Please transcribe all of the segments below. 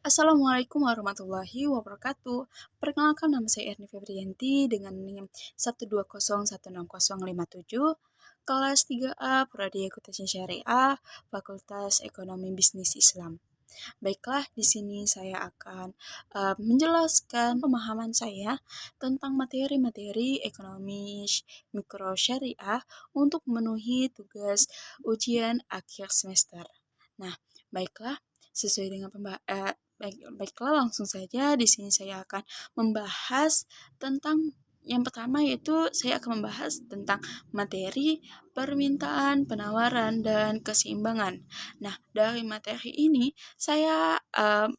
Assalamualaikum warahmatullahi wabarakatuh. Perkenalkan, nama saya Erni Febrianti dengan NIM 1201607, kelas 3A Prodi Akuntansi Syariah, Fakultas Ekonomi Bisnis Islam. Baiklah, di sini saya akan menjelaskan pemahaman saya tentang materi-materi ekonomi mikro syariah untuk memenuhi tugas ujian akhir semester. Nah, baiklah, sesuai dengan baiklah, langsung saja di sini saya akan membahas tentang yang pertama, yaitu saya akan membahas tentang materi, permintaan, penawaran, dan keseimbangan. Nah, dari materi ini saya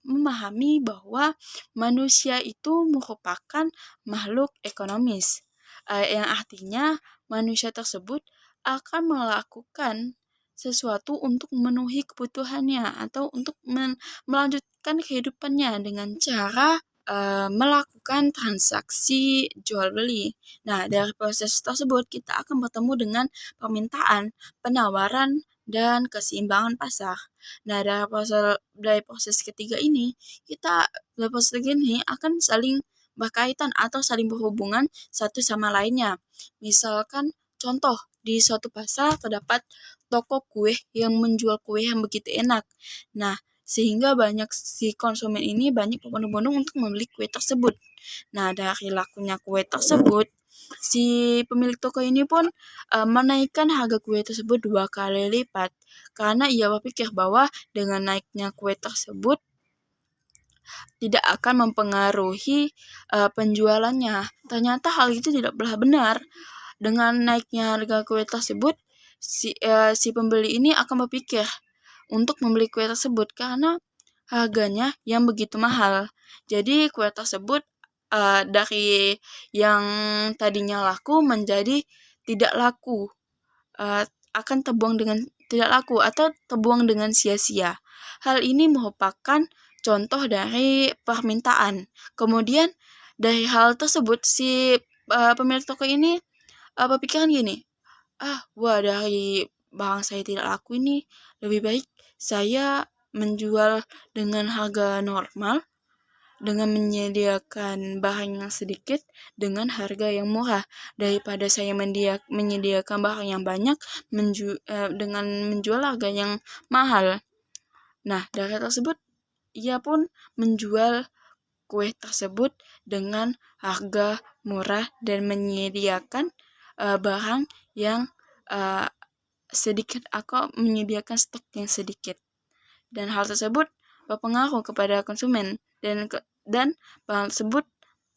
memahami bahwa manusia itu merupakan makhluk ekonomis, yang artinya manusia tersebut akan melakukan sesuatu untuk memenuhi kebutuhannya atau untuk melanjutkan kehidupannya dengan cara melakukan transaksi jual beli. Nah, dari proses tersebut kita akan bertemu dengan permintaan, penawaran, dan keseimbangan pasar. Nah, dari proses ketiga ini, dari proses ketiga ini akan saling berkaitan atau saling berhubungan satu sama lainnya. Misalkan contoh, di suatu pasar terdapat toko kue yang menjual kue yang begitu enak. Nah, sehingga si konsumen ini banyak berbondong-bondong untuk membeli kue tersebut. Nah, dari lakunya kue tersebut, si pemilik toko ini pun menaikkan harga kue tersebut 2 kali lipat karena ia berpikir bahwa dengan naiknya kue tersebut tidak akan mempengaruhi penjualannya. Ternyata hal itu tidak benar. Dengan naiknya harga kue tersebut, si pembeli ini akan berpikir untuk membeli kue tersebut karena harganya yang begitu mahal. Jadi kue tersebut dari yang tadinya laku menjadi tidak laku, akan terbuang dengan tidak laku atau terbuang dengan sia-sia. Hal ini merupakan contoh dari permintaan. Kemudian dari hal tersebut si pemilik toko ini berpikiran gini, wah, dari barang saya tidak laku ini, lebih baik saya menjual dengan harga normal, dengan menyediakan bahan yang sedikit dengan harga yang murah, daripada saya menyediakan barang yang banyak dengan menjual harga yang mahal. Nah, dari tersebut ia pun menjual kue tersebut dengan harga murah dan menyediakan barang yang sedikit atau menyediakan stok yang sedikit. Dan hal tersebut berpengaruh kepada konsumen dan barang tersebut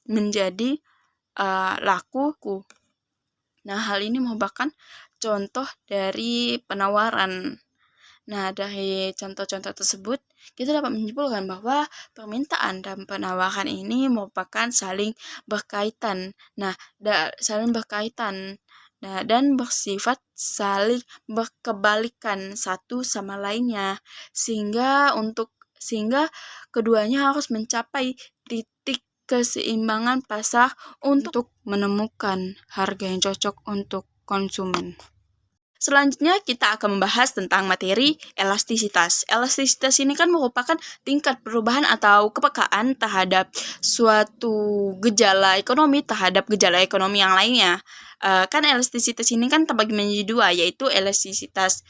menjadi laku. Nah, hal ini merupakan contoh dari penawaran. Nah, dari contoh-contoh tersebut, kita dapat menyimpulkan bahwa permintaan dan penawaran ini merupakan saling berkaitan. Saling berkaitan. Dan bersifat saling berkebalikan satu sama lainnya. Sehingga keduanya harus mencapai titik keseimbangan pasar untuk menemukan harga yang cocok untuk konsumen. Selanjutnya kita akan membahas tentang materi elastisitas. Elastisitas ini kan merupakan tingkat perubahan atau kepekaan terhadap suatu gejala ekonomi terhadap gejala ekonomi yang lainnya. Kan elastisitas ini kan terbagi menjadi dua, yaitu elastisitas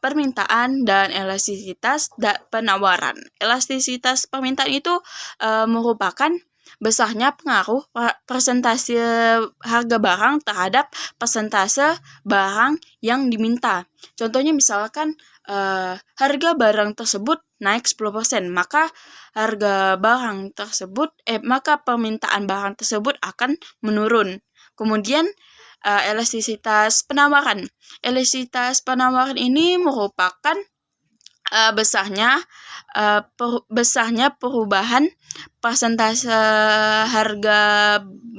permintaan dan elastisitas penawaran. Elastisitas permintaan itu merupakan besarnya pengaruh persentase harga barang terhadap persentase barang yang diminta. Contohnya misalkan harga barang tersebut naik 10%, maka maka permintaan barang tersebut akan menurun. Kemudian elastisitas penawaran. Elastisitas penawaran ini merupakan besarnya perubahan persentase harga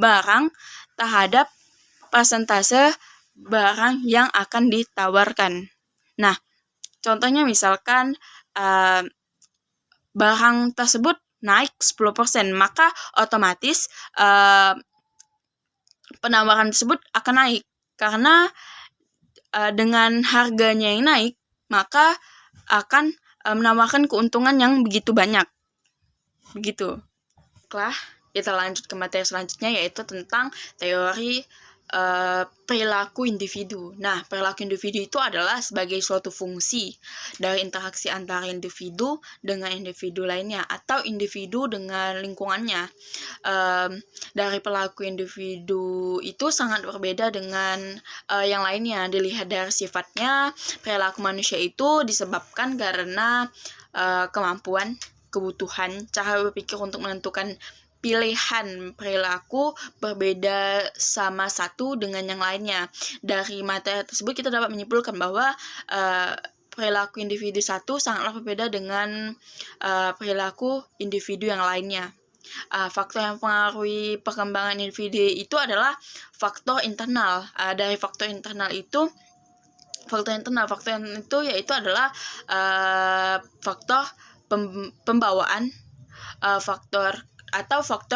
barang terhadap persentase barang yang akan ditawarkan. Nah, contohnya misalkan barang tersebut naik 10%, maka otomatis penawaran tersebut akan naik karena dengan harganya yang naik, maka akan menawarkan keuntungan yang begitu banyak. Begitu. Kita lanjut ke materi selanjutnya, yaitu tentang teori perilaku individu. Nah, perilaku individu itu adalah sebagai suatu fungsi dari interaksi antara individu dengan individu lainnya atau individu dengan lingkungannya. Dari perilaku individu itu sangat berbeda dengan yang lainnya. Dilihat dari sifatnya, perilaku manusia itu disebabkan karena kemampuan, kebutuhan, cara berpikir untuk menentukan pilihan perilaku berbeda sama satu dengan yang lainnya. Dari materi tersebut kita dapat menyimpulkan bahwa perilaku individu satu sangatlah berbeda dengan perilaku individu yang lainnya. Faktor yang mempengaruhi perkembangan individu itu adalah faktor internal. Dari faktor internal itu yaitu adalah faktor pembawaan, faktor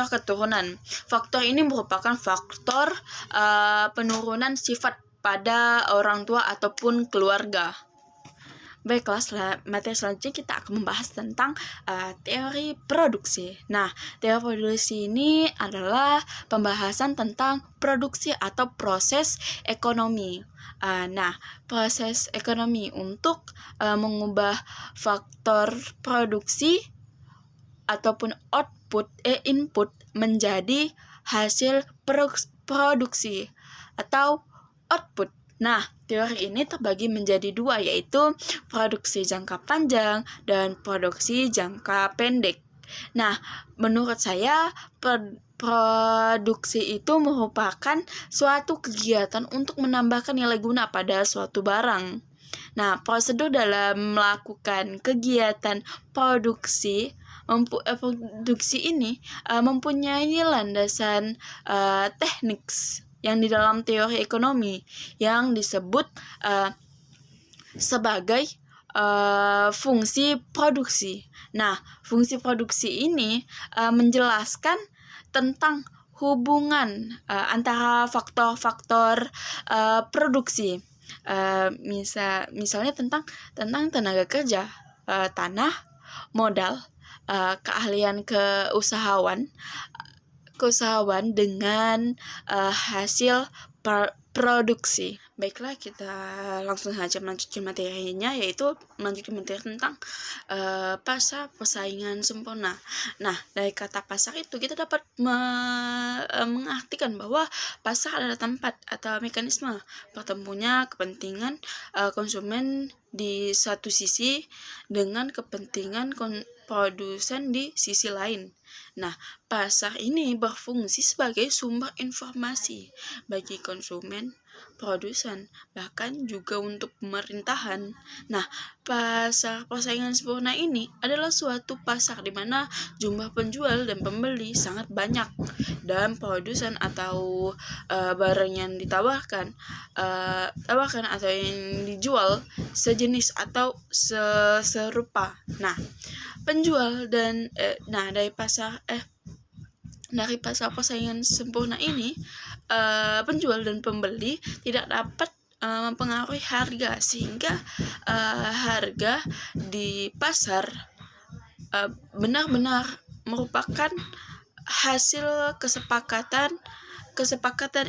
keturunan. Faktor ini merupakan faktor penurunan sifat pada orang tua ataupun keluarga. Baiklah, materi selanjutnya kita akan membahas tentang teori produksi. Nah, teori produksi ini adalah pembahasan tentang produksi atau proses ekonomi. Proses ekonomi untuk mengubah faktor produksi ataupun input menjadi hasil produksi atau output. Nah, teori ini terbagi menjadi dua, yaitu produksi jangka panjang dan produksi jangka pendek. Nah, menurut saya produksi itu merupakan suatu kegiatan untuk menambahkan nilai guna pada suatu barang. Nah, prosedur dalam melakukan kegiatan produksi ini mempunyai landasan teknik yang di dalam teori ekonomi yang disebut sebagai fungsi produksi. Nah, fungsi produksi ini menjelaskan tentang hubungan antara faktor-faktor produksi. Misalnya tentang tenaga kerja, tanah, modal, keahlian keusahawan dengan hasil produksi. Baiklah, kita langsung saja melanjutkan materinya, yaitu melanjutkan materi tentang pasar persaingan sempurna. Nah, dari kata pasar itu kita dapat mengartikan bahwa pasar adalah tempat atau mekanisme bertemunya kepentingan konsumen di satu sisi dengan kepentingan produsen di sisi lain. Nah, pasar ini berfungsi sebagai sumber informasi bagi konsumen, produsen, bahkan juga untuk pemerintahan. Nah, pasar persaingan sempurna ini adalah suatu pasar di mana jumlah penjual dan pembeli sangat banyak, dan produsen atau barang yang ditawarkan atau yang dijual sejenis atau serupa. Nah, penjual dan dari pasar persaingan sempurna ini, penjual dan pembeli tidak dapat mempengaruhi harga, sehingga harga di pasar benar-benar merupakan hasil kesepakatan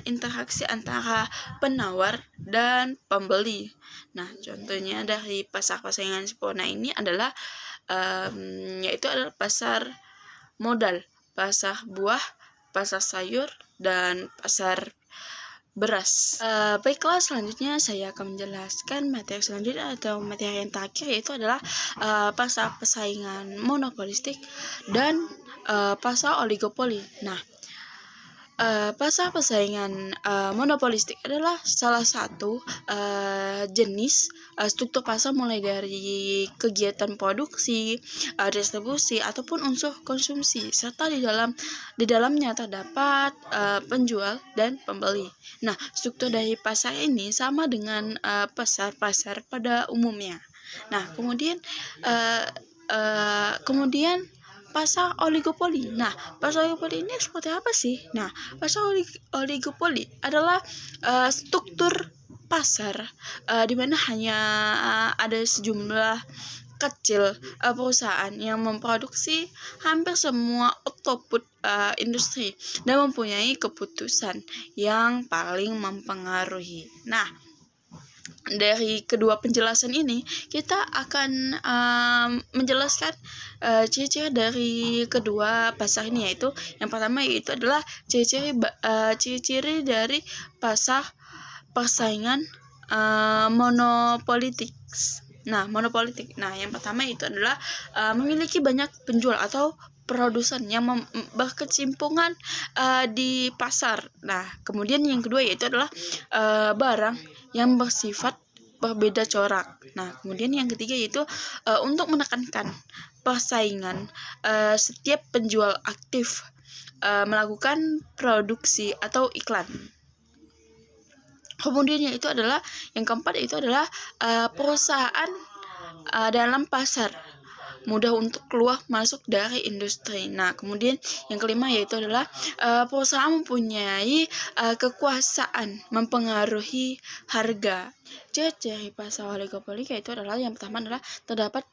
interaksi antara penawar dan pembeli. Nah, contohnya dari pasar persaingan sempurna ini adalah yaitu adalah pasar modal, pasar buah, pasar sayur, dan pasar beras. Baiklah, selanjutnya saya akan menjelaskan materi selanjutnya atau materi yang terakhir, yaitu adalah pasar persaingan monopolistik dan pasar oligopoli. Nah, pasar persaingan monopolistik adalah salah satu jenis struktur pasar, mulai dari kegiatan produksi, distribusi, ataupun unsur konsumsi, serta di dalamnya terdapat penjual dan pembeli. Nah, struktur dari pasar ini sama dengan pasar-pasar pada umumnya. Nah, kemudian pasar oligopoli. Nah, pasar oligopoli ini seperti apa sih? Nah, pasar oligopoli adalah struktur pasar di mana hanya ada sejumlah kecil perusahaan yang memproduksi hampir semua output industri dan mempunyai keputusan yang paling mempengaruhi. Nah, dari kedua penjelasan ini kita akan menjelaskan ciri-ciri dari kedua pasar ini, yaitu yang pertama yaitu adalah ciri-ciri dari pasar persaingan monopolitik. Nah, yang pertama itu adalah memiliki banyak penjual atau produsen yang berkecimpungan di pasar. Nah, kemudian yang kedua yaitu adalah barang yang bersifat berbeda corak. Nah, kemudian yang ketiga yaitu untuk menekankan persaingan, setiap penjual aktif melakukan produksi atau iklan. Kemudian yaitu adalah yang keempat yaitu adalah perusahaan dalam pasar, mudah untuk keluar masuk dari industri. Nah, kemudian yang kelima yaitu adalah perusahaan mempunyai kekuasaan mempengaruhi harga. Ciri pasar oligopolik yaitu adalah yang pertama adalah terdapat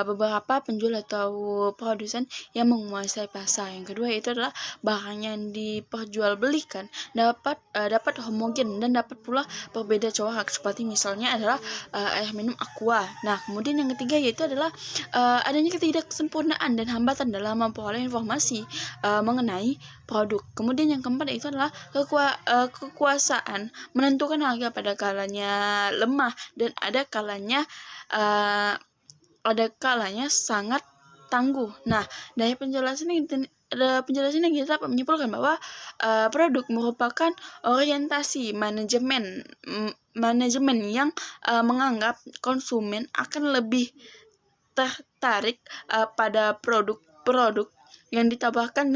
beberapa penjual atau produsen yang menguasai pasar. Yang kedua yaitu adalah barang yang diperjualbelikan dapat homogen dan dapat pula berbeda corak, seperti misalnya adalah air minum aqua. Nah, kemudian yang ketiga yaitu adalah adanya ketidaksempurnaan dan hambatan dalam memperoleh informasi mengenai produk. Kemudian yang keempat yaitu adalah kekuasaan menentukan harga pada kalanya lemah dan ada kalanya sangat tangguh. Nah, dari penjelasan ini kita dapat menyimpulkan bahwa produk merupakan orientasi manajemen yang menganggap konsumen akan lebih tertarik pada produk yang ditawarkan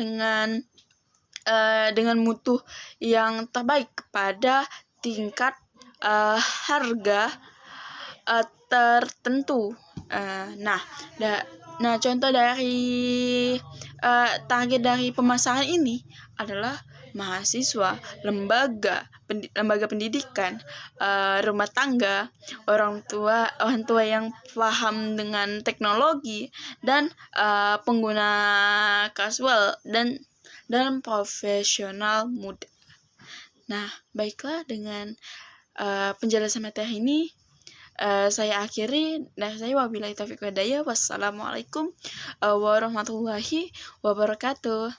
dengan mutu yang terbaik pada tingkat harga tertentu. Nah, contoh dari target dari pemasaran ini adalah mahasiswa, lembaga pendidikan, rumah tangga, orang tua yang paham dengan teknologi, dan pengguna kasual dan profesional muda. Nah, baiklah, dengan penjelasan materi ini saya akhiri. Dari saya wabillahi taufiq wal hidayah. Wassalamualaikum warahmatullahi wabarakatuh.